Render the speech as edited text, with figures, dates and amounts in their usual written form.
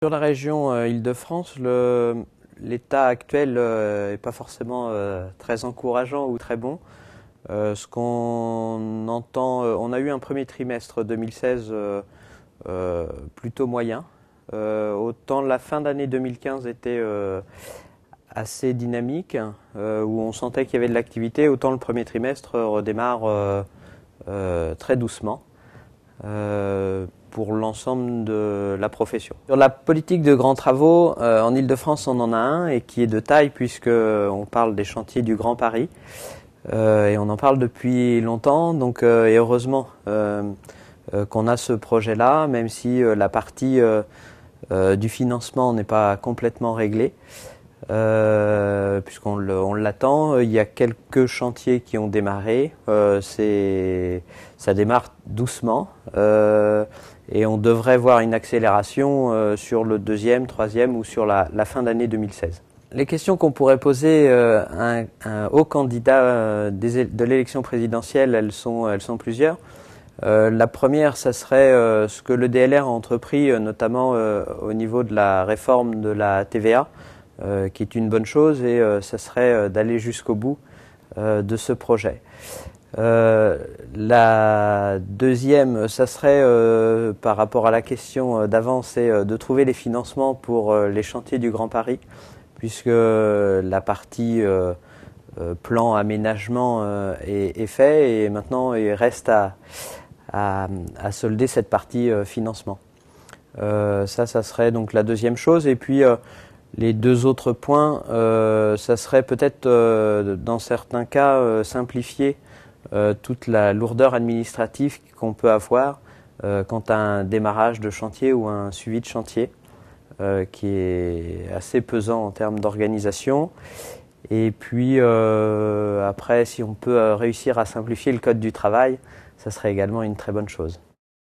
Sur la région Île-de-France, l'état actuel n'est pas forcément très encourageant ou très bon. Ce qu'on entend, on a eu un premier trimestre 2016 plutôt moyen. Autant la fin d'année 2015 était assez dynamique, où on sentait qu'il y avait de l'activité, autant le premier trimestre redémarre très doucement pour l'ensemble de la profession. Sur la politique de grands travaux, en Île-de-France, on en a un et qui est de taille puisqu'on parle des chantiers du Grand Paris. Et on en parle depuis longtemps, donc, et heureusement qu'on a ce projet-là, même si la partie du financement n'est pas complètement réglée. Puisqu'on l'attend. Il y a quelques chantiers qui ont démarré, ça démarre doucement et on devrait voir une accélération sur le deuxième, troisième ou sur la fin d'année 2016. Les questions qu'on pourrait poser à un haut candidat de l'élection présidentielle, elles sont plusieurs. La première, ça serait ce que le DLR a entrepris, notamment au niveau de la réforme de la TVA, qui est une bonne chose, et ça serait d'aller jusqu'au bout de ce projet. La deuxième, ça serait par rapport à la question d'avant, c'est de trouver les financements pour les chantiers du Grand Paris, puisque la partie plan aménagement est fait et maintenant il reste à solder cette partie financement. Ça serait donc la deuxième chose. Et puis les deux autres points, ça serait peut-être dans certains cas simplifier toute la lourdeur administrative qu'on peut avoir quant à un démarrage de chantier ou un suivi de chantier qui est assez pesant en termes d'organisation. Et puis après, si on peut réussir à simplifier le code du travail, ça serait également une très bonne chose.